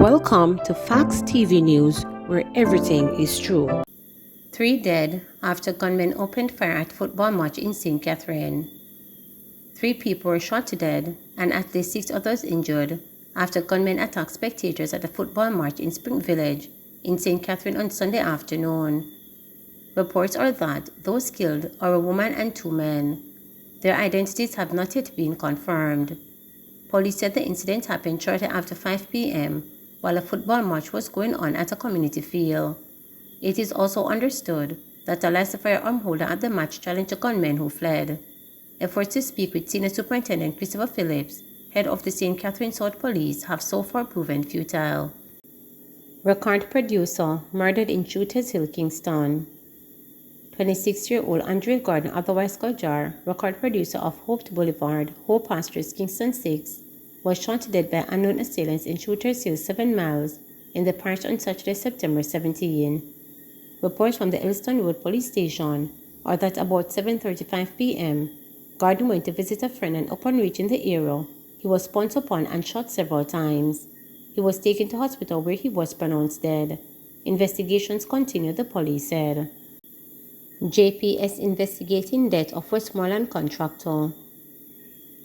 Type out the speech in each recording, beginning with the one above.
Welcome to Facts TV News, where everything is true. 3 dead after gunmen opened fire at football match in St. Catherine. 3 people were shot to death and at least 6 others injured after gunmen attacked spectators at a football match in Spring Village in St. Catherine on Sunday afternoon. Reports are that those killed are a woman and 2 men. Their identities have not yet been confirmed. Police said the incident happened shortly after 5 p.m. while a football match was going on at a community field. It is also understood that a licensed firearm holder at the match challenged the gunmen who fled. Efforts to speak with Senior Superintendent Christopher Phillips, head of the St. Catherine South Police, have so far proven futile. Record producer murdered in Shooters Hill Kingston. 26-year-old Andre Gordon, otherwise called Jar, record producer of Hope Boulevard, Hope Pastures, Kingston 6, was shot to death by unknown assailants in Shooters Hill 7 miles in the parish on Saturday, September 17. Reports from the Elston Road Police Station are that about 7:35 p.m., Gordon went to visit a friend and upon reaching the area, he was pounced upon and shot several times. He was taken to hospital where he was pronounced dead. Investigations continue, the police said. JPS investigating death of Westmoreland contractor.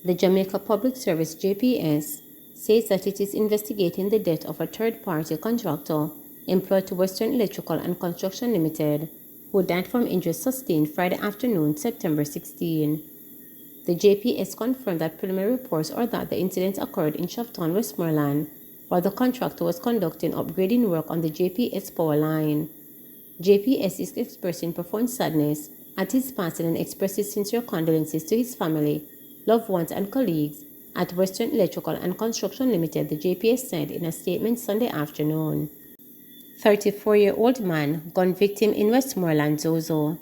The Jamaica Public Service JPS says that it is investigating the death of a third-party contractor employed to Western Electrical and Construction Limited, who died from injuries sustained Friday afternoon, September 16. The JPS confirmed that preliminary reports are that the incident occurred in Shafton, Westmoreland, while the contractor was conducting upgrading work on the JPS power line. JPS is expressing profound sadness at his passing and expresses sincere condolences to his family, loved ones and colleagues at Western Electrical and Construction Limited, the JPS said in a statement Sunday afternoon. 34-year-old man gun victim in Westmoreland, Zozo.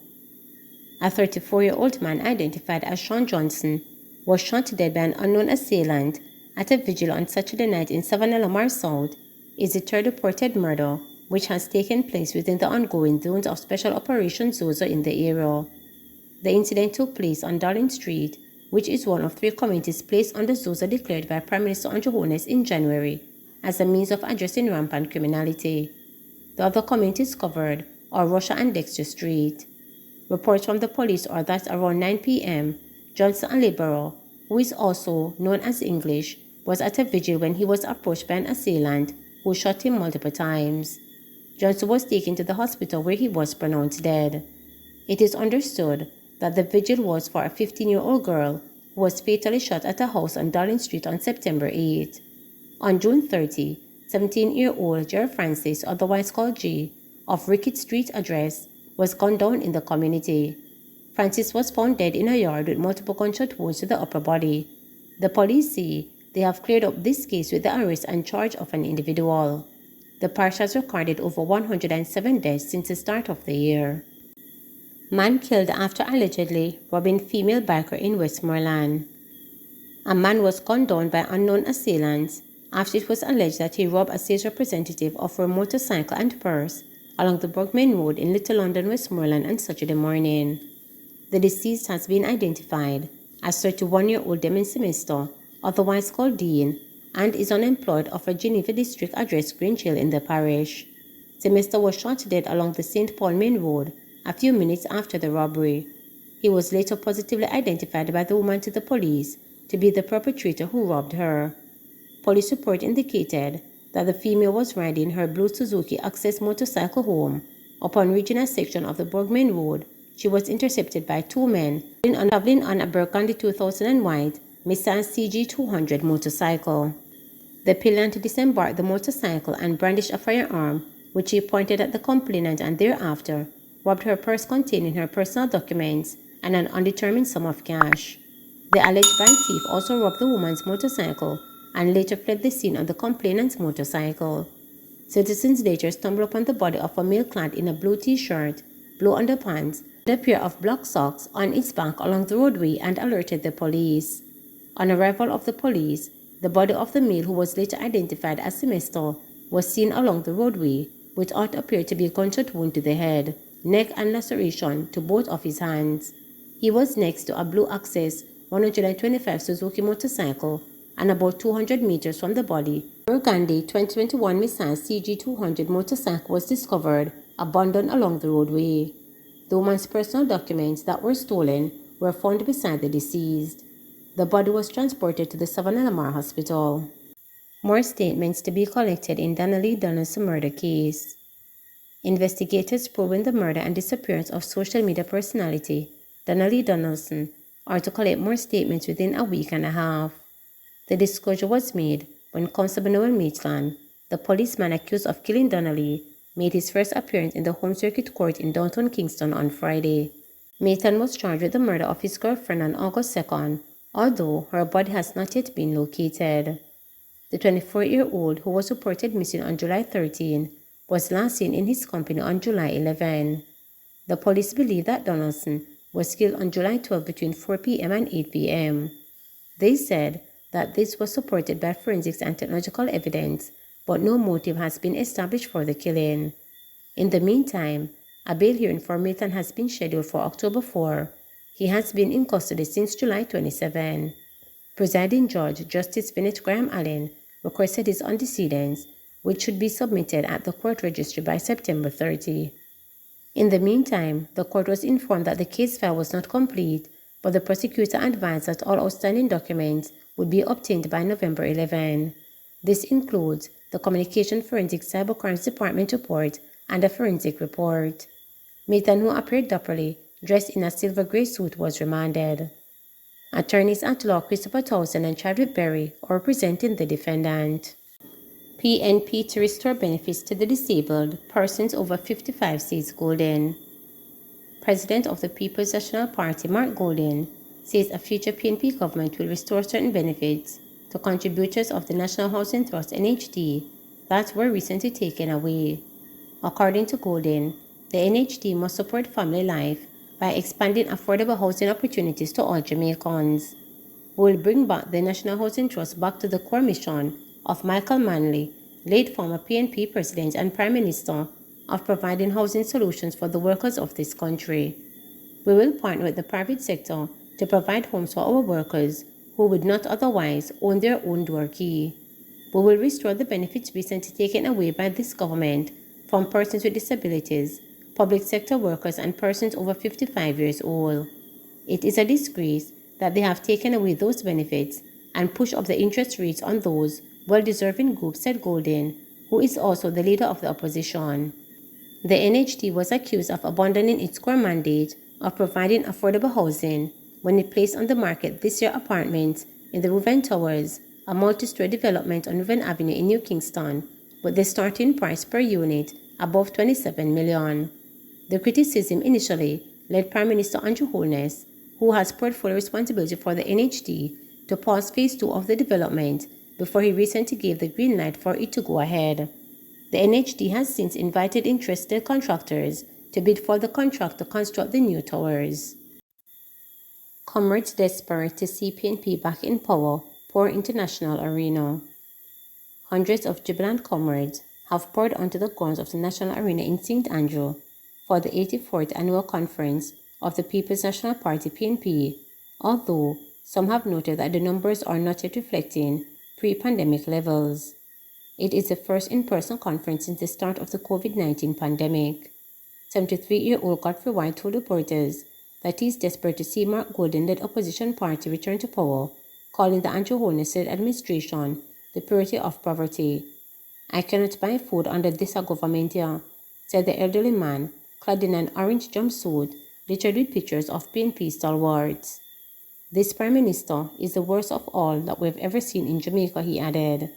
A 34-year-old man identified as Sean Johnson was shot to death by an unknown assailant at a vigil on Saturday night in Savannah Lamar South. Is the third reported murder which has taken place within the ongoing zones of Special Operations Zozo in the area. The incident took place on Darling Street, which is one of 3 communities placed under Zozo declared by Prime Minister Andrew Holness in January as a means of addressing rampant criminality. The other communities covered are Russia and Dexter Street. Reports from the police are that around 9 p.m., Johnson, a laborer, who is also known as English, was at a vigil when he was approached by an assailant who shot him multiple times. Johnson was taken to the hospital where he was pronounced dead. It is understood that the vigil was for a 15-year-old girl who was fatally shot at a house on Darling Street on September 8. On June 30, 17-year-old Jerry Francis, otherwise called G, of Rickett Street address, was gunned down in the community. Francis was found dead in a yard with multiple gunshot wounds to the upper body. The police say they have cleared up this case with the arrest and charge of an individual. The parish has recorded over 107 deaths since the start of the year. Man killed after allegedly robbing female biker in Westmoreland. A man was gunned down by unknown assailants after it was alleged that he robbed a sales representative of her motorcycle and purse along the Burgman Road in Little London, Westmoreland on Saturday morning. The deceased has been identified as 31-year-old Demon Semester, otherwise called Dean, and is unemployed of a Geneva District address Green Hill in the parish. Semester was shot to death along the St. Paul Main Road a few minutes after the robbery. He was later positively identified by the woman to the police to be the perpetrator who robbed her. Police report indicated that the female was riding her blue Suzuki Access motorcycle home. Upon reaching a section of the Burgman Road, she was intercepted by 2 men traveling on a Burgundy 2000 white Nissan CG 200 motorcycle. The pillion disembarked the motorcycle and brandished a firearm, which he pointed at the complainant, and thereafter robbed her purse containing her personal documents and an undetermined sum of cash. The alleged bank thief also robbed the woman's motorcycle and later fled the scene on the complainant's motorcycle. Citizens later stumbled upon the body of a male clad in a blue t-shirt, blue underpants, and a pair of black socks on its back along the roadway and alerted the police. On arrival of the police, the body of the male, who was later identified as Semester, was seen along the roadway with what appeared to be a gunshot wound to the head, neck and laceration to both of his hands. He was next to a blue Access 125 Suzuki motorcycle and about 200 meters from the body Burgundy 2021 Nissan CG200 motorcycle was discovered abandoned along the roadway. The woman's personal documents that were stolen were found beside the deceased. The body was transported to the Savannah Lamar Hospital. More statements to be collected in Donna Donaldsons murder case. Investigators probing the murder and disappearance of social media personality Donna Donaldsons are to collect more statements within a week and a half. The disclosure was made when Constable Noel Maitland, the policeman accused of killing Donnelly, made his first appearance in the Home Circuit Court in downtown Kingston on Friday. Maitland was charged with the murder of his girlfriend on August 2nd, although her body has not yet been located. The 24-year-old, who was reported missing on July 13, was last seen in his company on July 11. The police believe that Donaldson was killed on July 12 between 4 p.m. and 8 p.m. They said that this was supported by forensics and technological evidence, but no motive has been established for the killing. In the meantime, a bail hearing for Maitland has been scheduled for October 4. He has been in custody since July 27. Presiding Judge Justice Bennett Graham Allen requested his antecedents, which should be submitted at the court registry by September 30. In the meantime, the court was informed that the case file was not complete, but the prosecutor advised that all outstanding documents would be obtained by November 11. This includes the Communication Forensic Cybercrimes Department report and a forensic report. Maitland, who appeared dapperly, dressed in a silver gray suit, was remanded. Attorneys at law Christopher Towson and Chadwick Berry are representing the defendant. PNP to restore benefits to the disabled, persons over 55 says Golden. President of the People's National Party, Mark Golden, says a future PNP government will restore certain benefits to contributors of the National Housing Trust (NHT) that were recently taken away. According to Golden, the NHT must support family life by expanding affordable housing opportunities to all Jamaicans. We will bring back the National Housing Trust back to the core mission of Michael Manley, late former PNP President and Prime Minister, of providing housing solutions for the workers of this country. We will partner with the private sector to provide homes for our workers who would not otherwise own their own door key. We will restore the benefits recently taken away by this government from persons with disabilities, public sector workers, and persons over 55 years old. It is a disgrace that they have taken away those benefits and pushed up the interest rates on those well-deserving groups, said Golden, who is also the leader of the opposition. The NHT was accused of abandoning its core mandate of providing affordable housing when it placed on the market this year apartments in the Ruven Towers, a multi-story development on Ruven Avenue in New Kingston, with the starting price per unit above $27 million. The criticism initially led Prime Minister Andrew Holness, who has portfolio responsibility for the NHT, to pause phase 2 of the development before he recently gave the green light for it to go ahead. The NHT has since invited interested contractors to bid for the contract to construct the new towers. Comrades desperate to see PNP back in power pour into National Arena. Hundreds of jubilant comrades have poured onto the grounds of the National Arena in St. Andrew for the 84th annual conference of the People's National Party (PNP), although some have noted that the numbers are not yet reflecting pre-pandemic levels. It is the first in-person conference since the start of the COVID-19 pandemic. 73-year-old Godfrey White told reporters that he is desperate to see Mark Golden-led opposition party return to power, calling the Andrew Holness-led administration the purity of poverty. "I cannot buy food under this government here," said the elderly man, clad in an orange jumpsuit littered with pictures of PNP stalwarts. "This Prime Minister is the worst of all that we've ever seen in Jamaica," he added.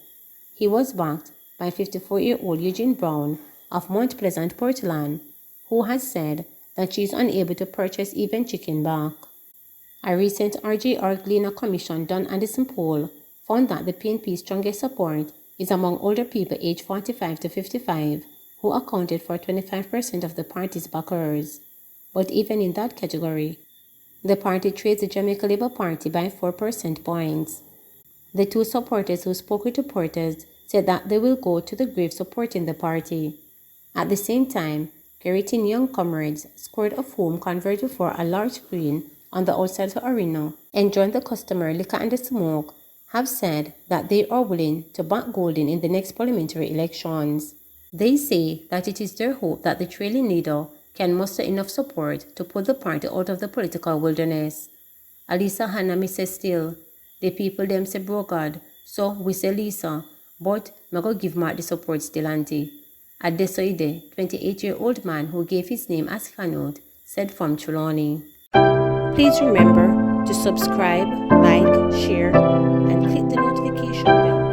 He was backed by 54-year-old Eugene Brown of Mount Pleasant, Portland, who has said that she is unable to purchase even chicken back. A recent RJR Gleaner Commission Don Anderson poll found that the PNP's strongest support is among older people aged 45 to 55, who accounted for 25% of the party's backers. But even in that category, the party trails the Jamaica Labour Party by 4 percentage points. The two supporters who spoke with reporters said that they will go to the grave supporting the party. At the same time, Geratin young comrades scored a foam converted before a large screen on the outside of the arena, enjoying the customary liquor and the smoke have said that they are willing to back Golden in the next parliamentary elections. They say that it is their hope that the trailing leader can muster enough support to pull the party out of the political wilderness. Alisa Hannah me say still, the people them say bro God, so we say Lisa, but me go give Mark the support still auntie. Adesoide, 28-year-old man who gave his name as Canute, said from Trelawney. Please remember to subscribe, like, share, and click the notification bell.